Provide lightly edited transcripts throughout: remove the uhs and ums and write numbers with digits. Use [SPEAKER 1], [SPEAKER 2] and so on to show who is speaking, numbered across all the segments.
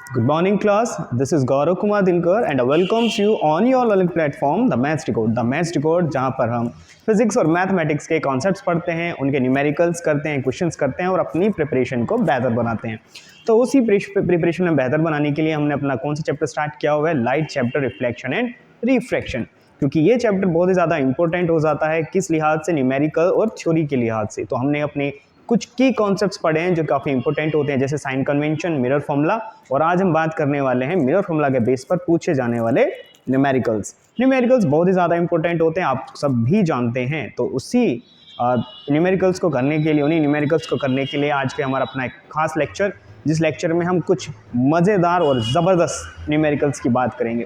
[SPEAKER 1] Good morning, class. This is Gaurav Kumar Dinkar and I welcomes you on your learning platform, The Maths Decode. The Maths Decode, जहाँ पर हम physics और mathematics के concepts पढ़ते हैं, उनके numericals करते हैं, क्वेश्चंस करते हैं और अपनी प्रिपरेशन को बेहतर बनाते हैं। तो उसी प्रिपरेशन में बेहतर बनाने के लिए हमने अपना कौन सा चैप्टर स्टार्ट किया हुआ है, light chapter reflection and refraction, क्योंकि ये चैप्टर बहुत ही ज़्यादा इंपॉर्टेंट हो जाता है किस लिहाज से, न्यूमेरिकल और थ्योरी के लिहाज से। तो हमने अपने कुछ की कॉन्सेप्ट्स पढ़े हैं जो काफ़ी इंपॉर्टेंट होते हैं, जैसे साइन कन्वेंशन, मिरर फॉर्मूला, और आज हम बात करने वाले हैं मिरर फॉर्मूला के बेस पर पूछे जाने वाले न्यूमेरिकल्स। न्यूमेरिकल्स बहुत ही ज़्यादा इंपॉर्टेंट होते हैं, आप सब भी जानते हैं। तो उसी न्यूमेरिकल्स को करने के लिए, उन्हीं न्यूमेरिकल्स को करने के लिए आज के हमारा अपना एक खास लेक्चर, जिस लेक्चर में हम कुछ मज़ेदार और ज़बरदस्त न्यूमेरिकल्स की बात करेंगे।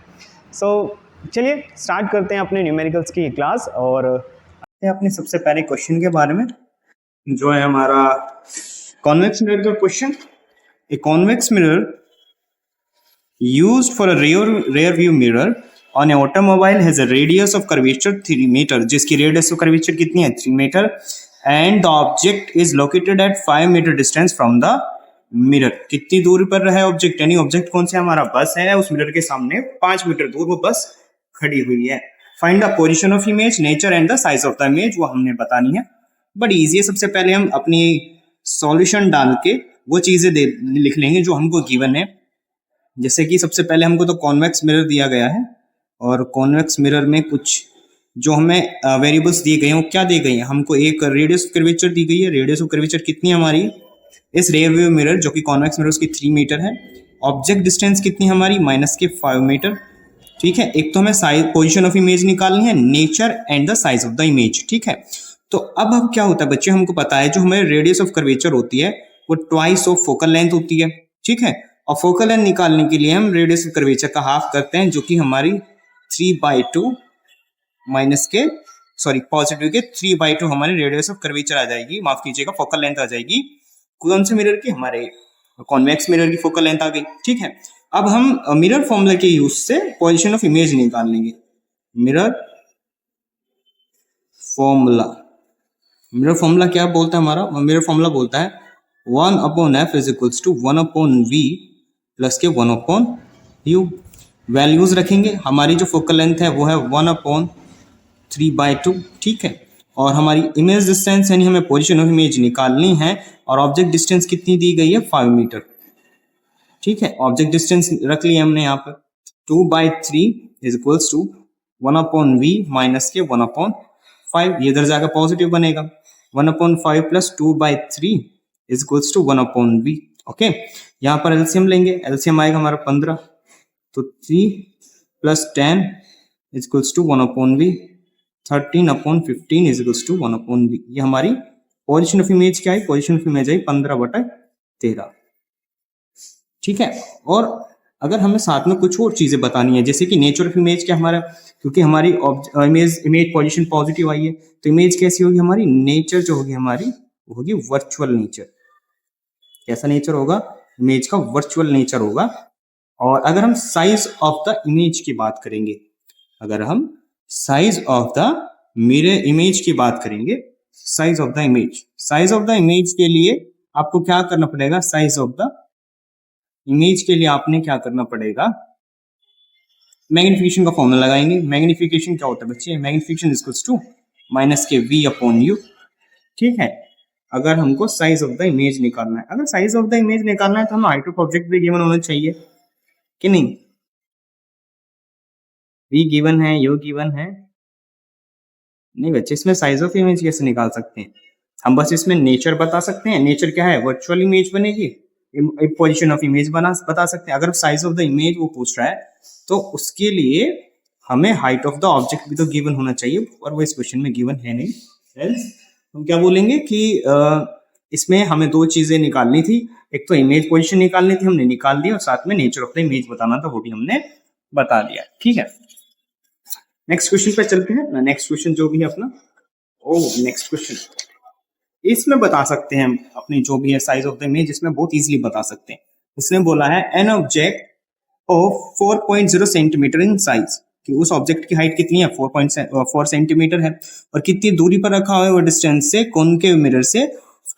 [SPEAKER 1] चलिए स्टार्ट करते हैं अपने न्यूमेरिकल्स की क्लास और अपने सबसे पहले क्वेश्चन के बारे में, जो है हमारा कॉन्वेक्स मिरर का question. A convex mirror used for a rear view mirror on a automobile has a radius of curvature 3 metre, जिसकी रेडियस ऑफ कर्वेचर कितनी है, 3 metre, and the object is located at 5 metre distance from the mirror. कितनी दूरी पर है object, यानी object कौन सा हमारा बस है, उस मिरर के सामने 5 मीटर दूर वो बस खड़ी हुई है। Find the position of image, nature and the size of the image, वो हमने बतानी है। बड़ी इजी है। सबसे पहले हम अपनी सॉल्यूशन डाल के वो चीजें लिख लेंगे जो हमको गिवन है। जैसे कि सबसे पहले हमको तो कॉन्वेक्स मिरर दिया गया है, और कॉन्वेक्स मिरर में कुछ जो हमें वेरिएबल्स दिए गए हैं वो क्या दिए गए हैं, हमको एक रेडियस ऑफ कर्वेचर दी गई है। रेडियस ऑफ कर्वेचर कितनी है हमारी, इस रेयर व्यू मिरर जो कि कॉन्वेक्स मिरर उसकी 3 मीटर है। ऑब्जेक्ट डिस्टेंस कितनी हमारी, -5 मीटर। ठीक है, एक तो हमें साइज, पोजिशन ऑफ इमेज निकालनी है, nature and the size of the image. ठीक है, तो अब क्या होता है बच्चे, हमको पता है जो हमें रेडियस ऑफ कर्वेचर होती है वो ट्वाइस ऑफ फोकल लेंथ होती है। ठीक है, और फोकल लेंथ निकालने के लिए हम रेडियस ऑफ कर्वेचर का हाफ करते हैं, जो कि हमारी 3/2 माइनस के पॉजिटिव के 3/2 हमारी रेडियस ऑफ कर्वेचर आ जाएगी, माफ कीजिएगा फोकल लेंथ आ जाएगी। कौन से मिरर की, हमारे कॉन्वेक्स मिरर की फोकल लेंथ आ गई। ठीक है, अब हम मिरर फॉर्मूला के यूज से पोजीशन ऑफ इमेज निकाल लेंगे। मिरर फॉर्मूला क्या बोलता है हमारा, मिरर फॉर्मूला बोलता है 1/f is equals to 1/v plus के 1/u। वैल्यूज रखेंगे, हमारी जो फोकल लेंथ है वो है 1/3/2। ठीक है, और हमारी इमेज डिस्टेंस यानी हमें पोजीशन ऑफ इमेज निकालनी है, और ऑब्जेक्ट डिस्टेंस कितनी दी गई है, 5 मीटर। ठीक है, ऑब्जेक्ट डिस्टेंस रख लिया हमने यहाँ पर। 2/3 is equals to 1/v minus के 1/5, ये इधर जाकर पॉजिटिव बनेगा। 1/5 plus 2/3 is equals to 1/v। Okay, यहाँ पर एलसीएम लेंगे, एलसीएम आएगा हमारा 15, तो 3 plus 10 is equals to 1/v, 13/15 is equals to 1/v। ये हमारी पोजीशन ऑफ इमेज क्या है, पोजीशन ऑफ इमेज है 15/13। ठीक है, और अगर हमें साथ में कुछ और चीजें बतानी है, जैसे कि नेचर ऑफ इमेज क्या हमारा, क्योंकि हमारी इमेज पोजीशन पॉजिटिव आई है, तो इमेज कैसी होगी हमारी, नेचर जो होगी हमारी वो होगी वर्चुअल नेचर। कैसा नेचर होगा, इमेज का वर्चुअल नेचर होगा। और अगर हम साइज ऑफ द इमेज की बात करेंगे, अगर हम size of the mirror image की बात करेंगे, साइज ऑफ द इमेज के लिए आपको क्या करना पड़ेगा, साइज ऑफ द इमेज के लिए आपने क्या करना पड़ेगा, मैग्निफिकेशन का फॉर्मूला लगाएंगे। मैग्निफिकेशन क्या होता है बच्चे, मैग्निफिकेशन इक्वल्स टू माइनस के v/u। ठीक है, अगर हमको साइज ऑफ द इमेज निकालना है, अगर साइज ऑफ द इमेज निकालना है तो हम हाइट ऑफ ऑब्जेक्ट भी गिवन होना चाहिए कि नहीं, v गिवन है, u गिवन है, नहीं बच्चे इसमें साइज ऑफ इमेज कैसे निकाल सकते हैं, हम बस इसमें नेचर बता सकते हैं। नेचर क्या है, वर्चुअल इमेज बनेगी, एक पोजीशन ऑफ इमेज बता सकते हैं। अगर साइज ऑफ द इमेज वो पूछ रहा है तो उसके लिए हमें हाइट ऑफ द ऑब्जेक्ट भी तो गिवन होना चाहिए, और वो इस क्वेश्चन में गिवन है नहीं। हम क्या बोलेंगे कि इसमें हमें दो चीजें निकालनी थी, एक तो इमेज पोजीशन निकालनी थी, हमने निकाल दिया, और साथ में नेचर ऑफ द इमेज बताना था, वो भी हमने बता दिया। ठीक है, नेक्स्ट क्वेश्चन पे चलते हैं। नेक्स्ट क्वेश्चन जो भी है अपना, नेक्स्ट क्वेश्चन इसमें बता सकते हैं हम अपनी जो भी है साइज ऑफ द इमेज, इसमें बहुत इजीली बता सकते हैं। उसने बोला है an object of 4.0 centimetre in size, कि उस ऑब्जेक्ट की हाइट कितनी है, 4.4 सेंटीमीटर है, और कितनी दूरी पर रखा हुआ है वो डिस्टेंस से, कॉनकेव मिरर से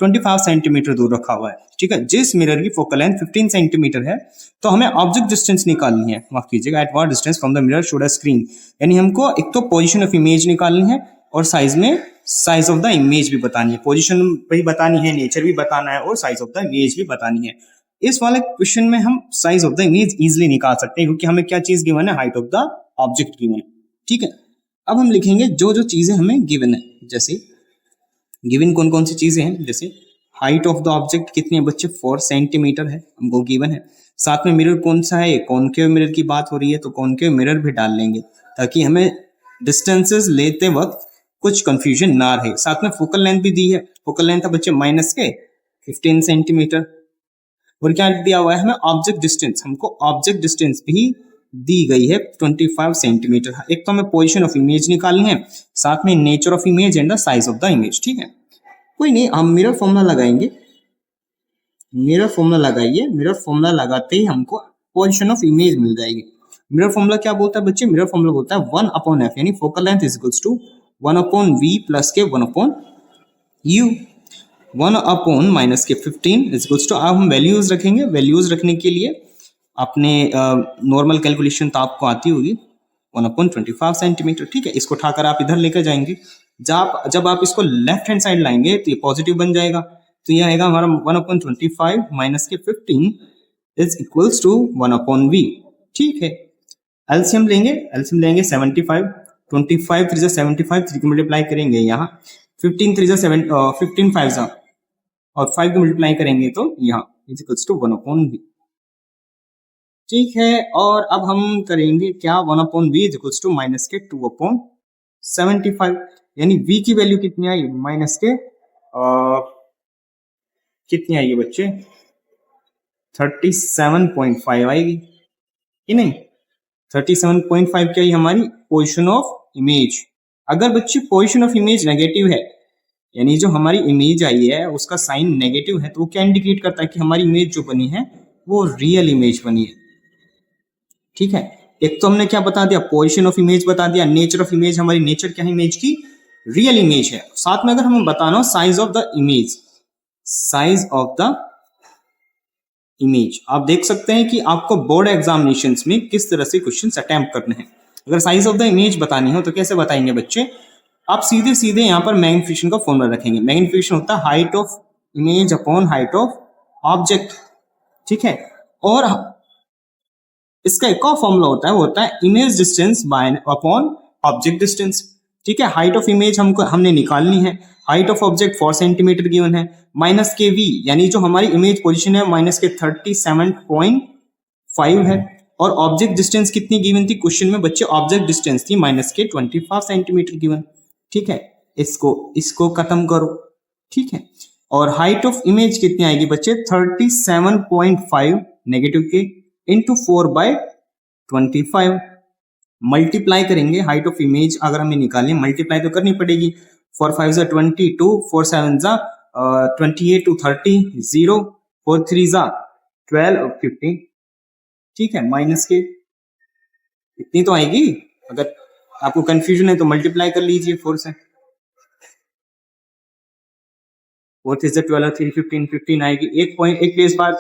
[SPEAKER 1] 25 सेंटीमीटर दूर रखा हुआ है, ठीक है। जिस मिरर की फोकल लेंथ 15 सेंटीमीटर है, तो हमें ऑब्जेक्ट डिस्टेंस निकालनी है, माफ कीजिएगा, at what distance from the mirror should a screen, यानी हमको एक तो पोजीशन ऑफ इमेज निकालनी है और साइज में साइज ऑफ द इमेज भी बतानी है, पोजीशन भी बतानी है, नेचर भी बताना है और साइज ऑफ द इमेज भी बतानी है। इस वाले क्वेश्चन में हम size of the image easily निकाल सकते हैं, क्योंकि हमें क्या चीज गिवन है, height of the object given है, ठीक है। अब हम लिखेंगे जो जो चीजें हमें गिवन है, जैसे गिवन कौन कौन सी चीजें हैं, जैसे हाइट ऑफ द ऑब्जेक्ट कितनी है बच्चे, 4 सेंटीमीटर है, हमको गिवन है। साथ में मिरर कौन सा है, कॉनकेव मिरर की बात हो रही है, तो कॉनकेव मिरर भी डाल लेंगे ताकि हमें डिस्टेंसेस लेते वक्त कुछ कंफ्यूजन ना रहे। साथ में फोकल लेंथ भी दी है, फोकल लेंथ है बच्चे माइनस के 15 सेंटीमीटर, और क्या दिया हुआ है हमें, ऑब्जेक्ट डिस्टेंस, हमको ऑब्जेक्ट डिस्टेंस भी दी गई है 25 सेंटीमीटर। एक तो हमें पोजीशन ऑफ इमेज निकालनी है, साथ में nature of image and the size of the image, ठीक है। कोई नहीं, हम मिरर फॉर्मूला लगाएंगे, मिरर फॉर्मूला लगाइए, मिरर फॉर्मूला लगाते ही हमको पोजीशन ऑफ इमेज मिल जाएगी। मिरर फॉर्मूला क्या बोलता है बच्चे, मिरर फॉर्मूला बोलता है 1/f, यानी focal length is equals to 1/v plus के 1/u, 1/ माइनस के 15 इज इक्वल्स टू, अब हम वैल्यूज रखेंगे, वैल्यूज रखने के लिए अपने नॉर्मल कैलकुलेशन तो आपको आती होगी, 1/25 सेंटीमीटर, ठीक है। इसको उठाकर आप इधर लेकर जाएंगे, जब आप इसको लेफ्ट हैंड साइड लाएंगे तो ये पॉजिटिव बन जाएगा, तो यह आएगा हमारा 1/25 माइनस के 15 इज इक्वल्स टू 1/v, ठीक है। एलसीएम लेंगे, एलसीएम लेंगे 75, 25 3 75, 3 को मल्टीप्लाई करेंगे यहाँ 15 3 7 15 5 और 5 को मल्टीप्लाई करेंगे तो यहाँ इज इक्वल्स टू 1/v, ठीक है। और अब हम करेंगे क्या, 1/v is equals to minus के 2/75, यानी v की वैल्यू कितनी आई, माइनस के कितनी आएगी बच्चे, 37.5 आएगी कि नहीं, 37.5 क्या है हमारी पोजीशन ऑफ इमेज। अगर बच्चे पोजीशन ऑफ इमेज नेगेटिव है, यानी जो हमारी इमेज आई है उसका साइन नेगेटिव है, तो वो क्या इंडिकेट करता है कि हमारी इमेज जो बनी है वो रियल इमेज बनी है, ठीक है। एक तो हमने क्या बता दिया, पोजीशन ऑफ इमेज बता दिया, नेचर ऑफ इमेज, हमारी नेचर क्या है इमेज की, रियल इमेज है। साथ में अगर हमें बताना हो size of the image, size of the image, आप देख सकते हैं कि आपको बोर्ड एग्जामिनेशंस में किस तरह से क्वेश्चंस अटेम्प्ट करने हैं। अगर साइज ऑफ द इमेज बतानी हो तो कैसे बताएंगे बच्चे, आप सीधे सीधे यहाँ पर मैग्निफिकेशन का फॉर्मूला रखेंगे। मैग्निफिकेशन होता है height of image upon height of object, ठीक है। और इसका एक और फॉर्मूला होता है, वो होता है image distance by upon object distance, ठीक है। हाइट ऑफ इमेज हमने निकालनी है, height of object 4 centimetre given है, माइनस के v, यानी जो हमारी इमेज पोजीशन है माइनस के 37.5 है, और ऑब्जेक्ट डिस्टेंस कितनी गिवन थी क्वेश्चन में बच्चे, ऑब्जेक्ट डिस्टेंस थी माइनस के 25 सेंटीमीटर गिवन, ठीक है। इसको खत्म करो, ठीक है। और हाइट ऑफ इमेज कितनी आएगी बच्चे, 37.5 नेगेटिव के इंटू 4/25, मल्टीप्लाई करेंगे हाइट ऑफ इमेज, अगर हमें निकालनी मल्टीप्लाई तो करनी पड़ेगी, 4 5 22, 4 7 28 to 30, 0 4 3 12 और 15, ठीक है। माइनस के इतनी तो आएगी, अगर आपको कंफ्यूजन है तो मल्टीप्लाई कर लीजिए 4 से, 4 3 12 3 15 15 आएगी। एक प्लेस बाद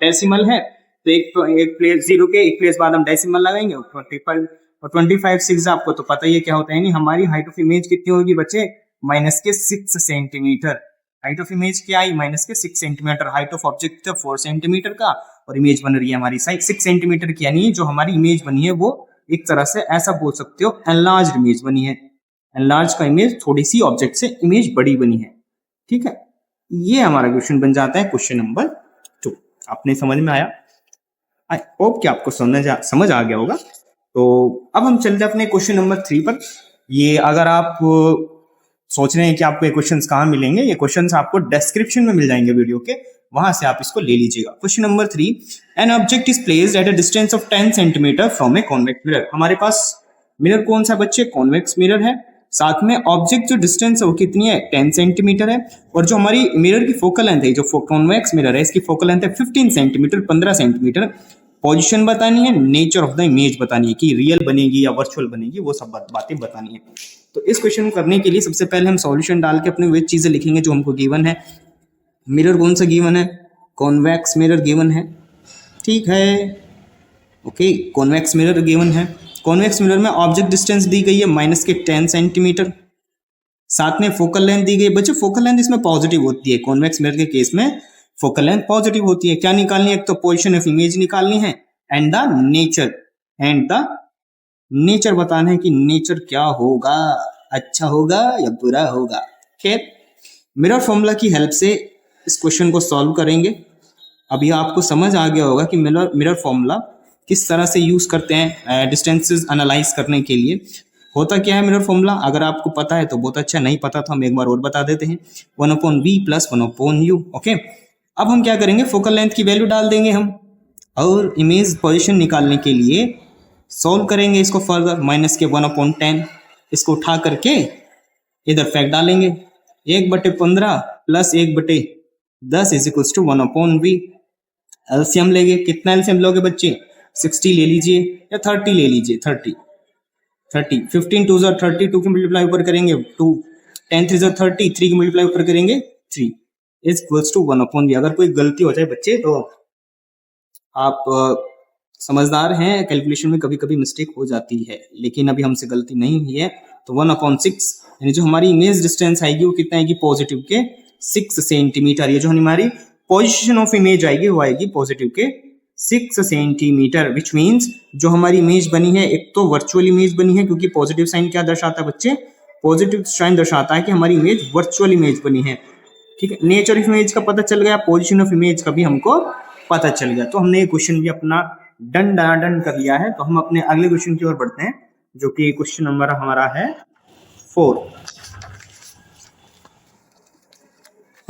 [SPEAKER 1] डेसिमल है तो एक प्लेस जीरो के एक प्लेस बाद हम डेसिमल लगाएंगे, 25 और 25 6 आपको तो पता ही है क्या होता है, हमारी हाइट ऑफ इमेज कितनी होगी बच्चे, माइनस के 6 सेंटीमीटर। हाइट ऑफ इमेज क्या आई, माइनस के 6 centimetre. Height of object 4 centimetre का और इमेज बन रही है हमारी साइज 6 सेंटीमीटर की, यानी जो हमारी इमेज बनी है वो एक तरह से ऐसा बोल सकते हो एनलार्ज इमेज बनी है। एनलार्ज का इमेज थोड़ी सी ऑब्जेक्ट से इमेज बड़ी बनी है, ठीक है। ये हमारा क्वेश्चन बन जाता है क्वेश्चन नंबर 2। आपने समझ में आया, आई होप कि आपको समझ आ गया होगा। तो अब हम चलते हैं अपने क्वेश्चन नंबर 3 पर। ये अगर आप सोच रहे हैं कि आपको ये क्वेश्चंस कहाँ मिलेंगे, ये क्वेश्चंस आपको डिस्क्रिप्शन में मिल जाएंगे वीडियो के, वहां से आप इसको ले लीजिएगा। Question number 3, an object is placed at a distance of 10 centimetre from A convex mirror. हमारे पास मिरर कौन सा बच्चे, कॉन्वेक्स मिरर है। साथ में ऑब्जेक्ट जो डिस्टेंस है वो कितनी है, 10 सेंटीमीटर है। और जो हमारी मिरर की फोकल लेंथ है, जो कॉन्वेक्स मिरर है, इसकी फोकल लेंथ है 15 सेंटीमीटर, 15 सेंटीमीटर। पोजीशन बतानी है, नेचर ऑफ द इमेज बतानी है कि रियल बनेगी या वर्चुअल बनेगी, वो सब बातें बतानी है। तो इस क्वेश्चन को करने के लिए सबसे पहले हम सॉल्यूशन डाल के अपने वे चीजें लिखेंगे जो हमको गिवन है। मिरर कौन सा गिवन है? कॉन्वेक्स मिरर गिवन है, ठीक है। ओके, कॉन्वेक्स मिरर गिवन है। कॉन्वेक्स मिरर में ऑब्जेक्ट डिस्टेंस दी गई है -10 सेंटीमीटर, साथ में फोकल लेंथ दी गई। बच्चों फोकल लेंथ इसमें पॉजिटिव होती है, कॉन्वेक्स मिरर के केस में फोकल लेंथ पॉजिटिव होती है। क्या निकालनी है? एक तो पोजीशन ऑफ इमेज निकालनी है एंड द नेचर बताना है कि नेचर क्या होगा, अच्छा होगा या बुरा होगा। खैर, मिरर फॉर्मूला की हेल्प से इस क्वेश्चन को सॉल्व करेंगे। अभी आपको समझ आ गया होगा कि मिरर फॉर्मूला किस तरह से यूज करते हैं डिस्टेंसेस एनालाइज करने के लिए। होता क्या है मिरर फॉर्मूला, अगर आपको पता है तो बहुत अच्छा, नहीं पता तो हम एक बार और बता देते हैं। 1/v + 1/u। ओके, अब हम क्या करेंगे, फोकल लेंथ की वैल्यू डाल देंगे हम, और इमेज पोजीशन निकालने के लिए सॉल्व करेंगे इसको फर्दर। -1/10 इसको उठा करके इधर फैक्ट डालेंगे। 1/15 + 1/10 = 1/v। एलसीएम लेंगे, कितना एलसीएम लोगे बच्चे? 60 ले लीजिए या 30 ले लीजिए। 30 15 2 = 30, 2 की मल्टीप्लाई ऊपर करेंगे 2, 10 3 = 30, 3 की मल्टीप्लाई ऊपर करेंगे 3 = 1/v। अगर कोई गलती हो जाए बच्चे तो आप समझदार हैं, कैलकुलेशन में कभी कभी मिस्टेक हो जाती है, लेकिन अभी हमसे गलती नहीं हुई है। तो 1/6 यानी जो हमारी इमेज डिस्टेंस आएगी वो कितना आएगी? पॉजिटिव के 6 सेंटीमीटर। ये जो हमारी पोजीशन ऑफ इमेज आएगी वो आएगी पॉजिटिव के 6 सेंटीमीटर, विच मीन्स जो हमारी इमेज बनी है, एक तो वर्चुअल इमेज बनी है, क्योंकि पॉजिटिव साइन क्या दर्शाता है बच्चे? पॉजिटिव साइन दर्शाता है कि हमारी इमेज वर्चुअल इमेज बनी है। ठीक है, नेचर ऑफ इमेज का पता चल गया, पोजीशन ऑफ इमेज का भी हमको पता चल गया। तो हमने ये क्वेश्चन भी अपना डन कर लिया है। तो हम अपने अगले क्वेश्चन की ओर बढ़ते हैं, जो कि क्वेश्चन नंबर हमारा है 4।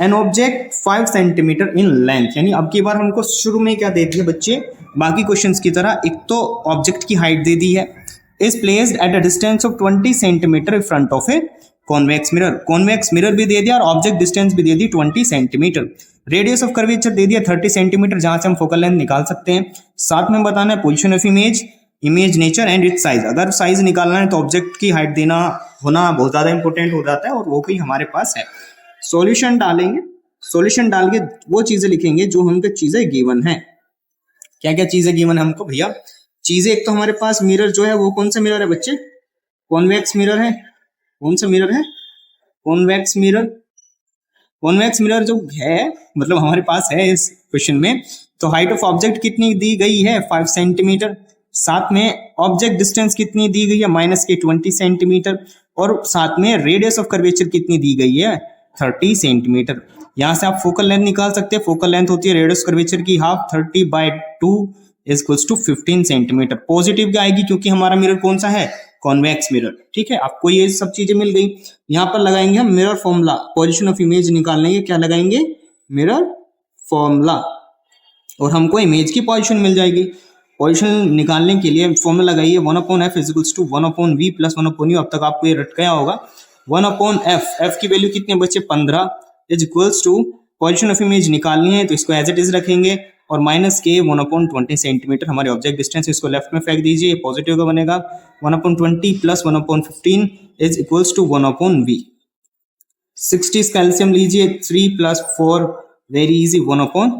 [SPEAKER 1] An object 5 centimetre in length, यानी अब की बार हमको शुरू में क्या दे दिया बच्चे, बाकी क्वेश्चंस की तरह एक तो ऑब्जेक्ट की हाइट दे दी है, is placed at a distance of 20 centimetre in front of A convex mirror. Convex mirror भी दे दिया और ऑब्जेक्ट डिस्टेंस भी दे दी 20 सेंटीमीटर। रेडियस ऑफ कर्वेचर दे दिया 30 सेंटीमीटर, जहां से हम फोकल लेंथ निकाल सकते हैं। साथ में बताना है position of image, image nature and it's size. अगर साइज निकालना है तो ऑब्जेक्ट की हाइट देना होना बहुत ज्यादा इंपॉर्टेंट हो जाता है, और वो भी हमारे पास है। सॉल्यूशन डालेंगे, सॉल्यूशन डाल के वो चीजें लिखेंगे जो हमको चीजें गिवन है। क्या क्या चीजें गिवन है हमको भैया? चीजें, एक तो हमारे पास मिरर जो है वो कौन सा मिरर है बच्चे? कॉन्वेक्स मिरर है। कौन सा मिरर है? Convex mirror. कॉन्वेक्स मिरर जो है मतलब हमारे पास है इस क्वेश्चन में। तो हाइट ऑफ ऑब्जेक्ट कितनी दी गई है? 5 सेंटीमीटर। साथ में ऑब्जेक्ट डिस्टेंस कितनी दी गई है? -20 सेंटीमीटर। और साथ में रेडियस ऑफ कर्वेचर कितनी दी गई है? 30 सेंटीमीटर। यहाँ से आप फोकल लेंथ निकाल सकते हैं। फोकल लेंथ होती है रेडियस कर्वेचर की हाफ, 30/2 = 15 सेंटीमीटर। पॉजिटिव क्या आएगी? क्योंकि हमारा मिरर कौन सा है? Convex mirror. ठीक है, आपको ये सब चीजें मिल गई। यहाँ पर लगाएंगे हम mirror formula, position of image निकालने के क्या लगाएंगे? मिरर फॉर्मूला, और हमको इमेज की पोजीशन मिल जाएगी। पोजीशन निकालने के लिए फॉर्मूला लगाइए 1/f = 1/v + 1/u। अब तक आपको ये रट गया होगा। 1/f, f की वैल्यू कितने बच्चे? 15 = पोजीशन ऑफ इमेज निकालनी है तो इसको एज इट इज रखेंगे, और -k 1/20 सेंटीमीटर हमारे ऑब्जेक्ट डिस्टेंस, इसको लेफ्ट में फेंक दीजिए, पॉजिटिव का बनेगा। 1/20 + 1/15 = 1/v। 60 का एलसीएम लीजिए, 3 + 4 वेरी इजी, 1/4।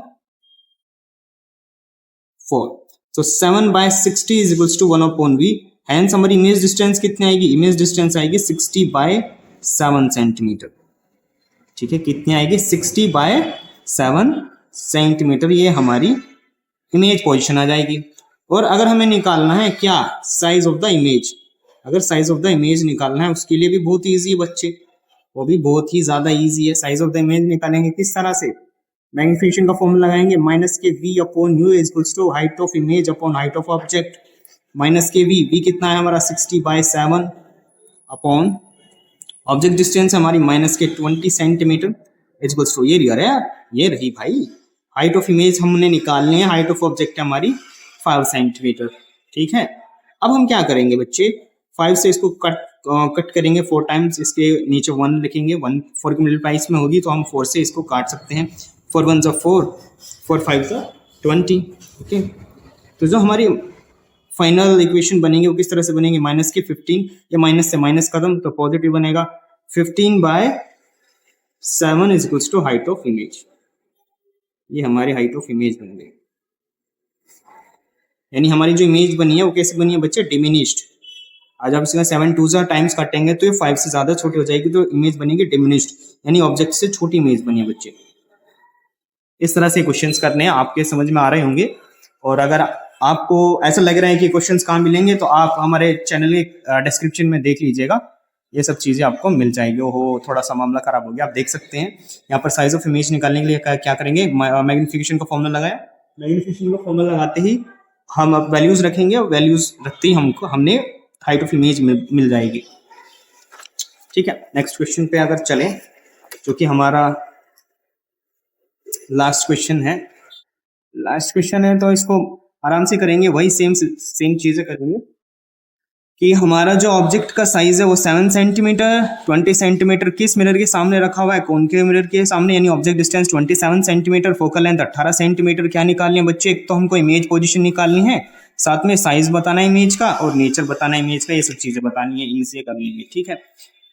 [SPEAKER 1] तो 7/60 = 1/v। हैंस हमारी इमेज डिस्टेंस कितनी आएगी? इमेज डिस्टेंस आएगी 60/7 सेंटीमीटर। ठीक है, कितनी आएगी? 60/7 सेंटीमीटर। ये हमारी इमेज पोजीशन आ जाएगी। और अगर हमें निकालना है क्या? Size of the image. अगर साइज ऑफ द इमेज निकालना है उसके लिए भी बहुत इजी है बच्चे, वो भी बहुत ही ज्यादा इजी है। साइज ऑफ द इमेज निकालेंगे किस तरह से? मैग्निफिकेशन का फॉर्मूला लगाएंगे, -kV/u = height of image upon height of object. -kV, v कितना है हमारा? 60/7 अपॉन ऑब्जेक्ट डिस्टेंस हमारी -20 सेंटीमीटर = ये रियर है, ये रही भाई हाइट ऑफ इमेज हमने निकालनी है। हाइट ऑफ ऑब्जेक्ट है हमारी 5 सेंटीमीटर। ठीक है, अब हम क्या करेंगे बच्चे? 5 से इसको कट करेंगे 4 टाइम्स, इसके नीचे 1 लिखेंगे। 1 4 की मल्टीप्लाई इसमें होगी तो हम 4 से इसको काट सकते हैं। 4 1 = 4, 4 5 = 20। ओके, तो जो हमारी फाइनल इक्वेशन बनेंगे वो किस तरह से बनेंगे? -15, या माइनस से माइनस खत्म तो पॉजिटिव बनेगा। 15/7 = हाइट ऑफ इमेज। ये हमारी हाइट ऑफ इमेज बन गई, यानी हमारी जो इमेज बनी है वो कैसे बनी है बच्चे, डिमिनिश्ड। आज आप इसका 7 टू टाइम्स काटेंगे तो ये 5 से ज्यादा छोटी हो जाएगी, तो इमेज बनेगी डिमिनिश्ड, यानी ऑब्जेक्ट से छोटी इमेज बनी है बच्चे। इस तरह से क्वेश्चंस करने हैं, आपके समझ में आ रहे होंगे। और अगर आपको ऐसा लग रहा है कि क्वेश्चंस कहाँ मिलेंगे तो आप हमारे चैनल के डिस्क्रिप्शन में देख लीजिएगा, ये सब चीजें आपको मिल जाएगी। ओहो थोड़ा सा मामला खराब हो गया, आप देख सकते हैं यहाँ पर साइज ऑफ इमेज निकालने के लिए क्या करेंगे, मैग्निफिकेशन का फॉर्मूला लगाया, मैग्निफिकेशन का फॉर्मूला लगाते ही हम अब वैल्यूज रखेंगे, और वैल्यूज रखते ही हमने हाइट ऑफ इमेज मिल जाएगी। ठीक है, नेक्स्ट क्वेश्चन पे अगर चलें, जो कि हमारा लास्ट क्वेश्चन है, तो इसको आराम से करेंगे, वही सेम चीजें करेंगे कि हमारा जो ऑब्जेक्ट का साइज है वो 7 सेंटीमीटर, 20 सेंटीमीटर किस मिरर के सामने रखा हुआ है, कॉनकेव मिरर के सामने, यानी object distance 27 centimetre, focal length 18 centimetre. क्या निकालनी है बच्चे, एक तो हमको इमेज पोजीशन निकालनी है, साथ में साइज बताना है इमेज का और नेचर बताना है इमेज का, ये सब चीजें बतानी है, इजी कर लेंगे। ठीक है,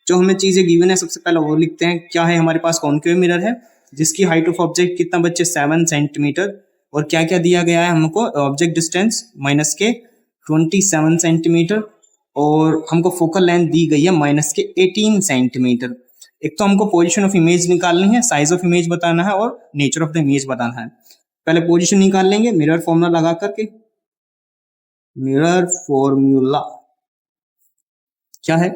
[SPEAKER 1] जो हमें चीजें गिवन है सबसे पहले वो लिखते हैं। क्या है हमारे पास, कॉनकेव मिरर है जिसकी हाइट ऑफ ऑब्जेक्ट कितना बच्चे, 7 सेंटीमीटर, और क्या क्या दिया गया है हमको, ऑब्जेक्ट डिस्टेंस माइनस के 27 सेंटीमीटर, और हमको फोकल लेंथ दी गई है माइनस के 18 सेंटीमीटर। एक तो हमको पोजीशन ऑफ इमेज निकालनी है, साइज ऑफ इमेज बताना है और नेचर ऑफ द इमेज बताना है। पहले पोजीशन निकाल लेंगे मिरर फॉर्मूला लगा करके। मिरर फॉर्मूला क्या है,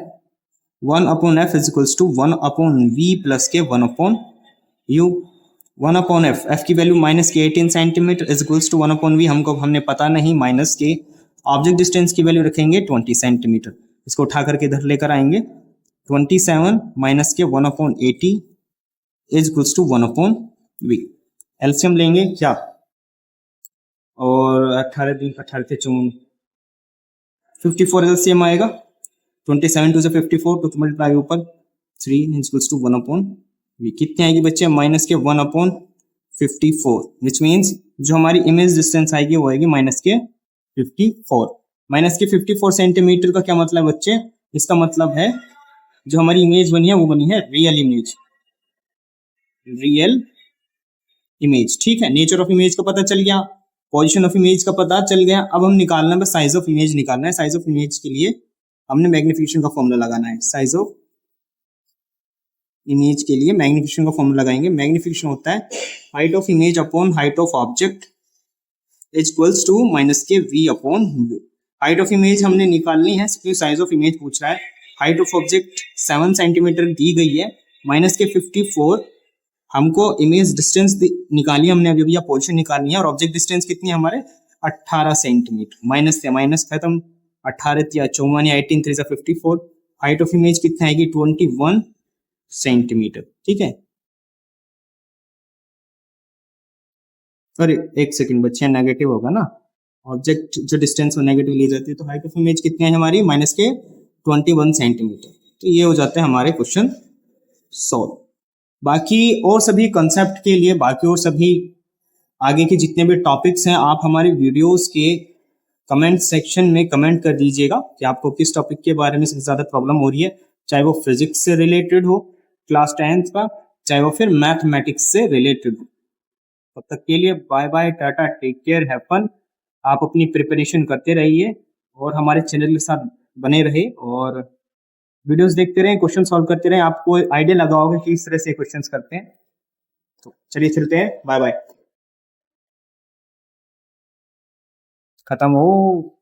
[SPEAKER 1] 1/f is equals to 1/v plus के 1/u। 1/f, f की वैल्यू माइनस के 18 centimetre is equals to 1/v, हमने पता नहीं, माइनस के ऑब्जेक्ट डिस्टेंस की वैल्यू रखेंगे 20 सेंटीमीटर, इसको उठा करके इधर लेकर आएंगे, 27 माइनस के 1/80 is equals to 1/v। LCM लेंगे क्या, और 18 दिन 18 से 54 एलसीएम आएगा, 27 टू 54 तो मल्टीप्लाई ऊपर 3 इज इक्वल्स टू 1/v। कितनी आएगी बच्चे, माइनस के 1/54, विच मीन्स जो हमारी इमेज डिस्टेंस आएगी वो आएगी माइनस के 54। माइनस के 54 सेंटीमीटर का क्या मतलब बच्चे, इसका मतलब है जो हमारी इमेज बनी है वो बनी है रियल इमेज, रियल इमेज। ठीक है, नेचर ऑफ इमेज का पता चल गया, पोजीशन ऑफ इमेज का पता चल गया। अब हम निकालना है साइज ऑफ इमेज निकालना है। साइज ऑफ इमेज के लिए हमने मैग्निफिकेशन का फॉर्मूला लगाना है। साइज ऑफ इमेज के लिए मैग्निफिकेशन का फॉर्मूला लगाएंगे। मैग्निफिकेशन होता है height of image upon height of object is equals to minus के v upon v। Height of image हमने निकालनी है, साइज ऑफ इमेज पूछ रहा है। हाइट ऑफ ऑब्जेक्ट 7 सेंटीमीटर दी गई है, माइनस के 54 हमको इमेज डिस्टेंस निकाली हमने, अभी अभी पोजीशन निकालनी है, और ऑब्जेक्ट डिस्टेंस कितनी है हमारे 18 सेंटीमीटर, माइनस से माइनस खत्म, 18 या 54 या 18 3 54। हाइट ऑफ इमेज कितना आएगी 21 सेंटीमीटर। ठीक है, अरे एक सेकंड बच्चे, नेगेटिव होगा ना, ऑब्जेक्ट जो डिस्टेंस वो नेगेटिव ली जाती है, तो हाइट ऑफ इमेज कितनी है हमारी माइनस के 21 सेंटीमीटर। तो ये हो जाते हैं हमारे क्वेश्चन सॉल्व। बाकी और सभी कंसेप्ट के लिए, बाकी और सभी आगे के जितने भी टॉपिक्स हैं, आप हमारे वीडियोस के कमेंट सेक्शन में कमेंट कर दीजिएगा कि आपको किस टॉपिक के बारे में सबसे ज्यादा प्रॉब्लम हो रही है, चाहे वो फिजिक्स से रिलेटेड हो क्लास 10th का, चाहे वो फिर मैथमेटिक्स से रिलेटेड हो। तब तक के लिए bye bye, tata, take care, have fun. आप अपनी प्रिपरेशन करते रहिए और हमारे चैनल के साथ बने रहे और वीडियोस देखते रहें, क्वेश्चन सॉल्व करते रहें। आपको आइडिया लगा होगा कि इस तरह से क्वेश्चंस करते हैं। तो चलिए चलते हैं, बाय बाय, खत्म हो।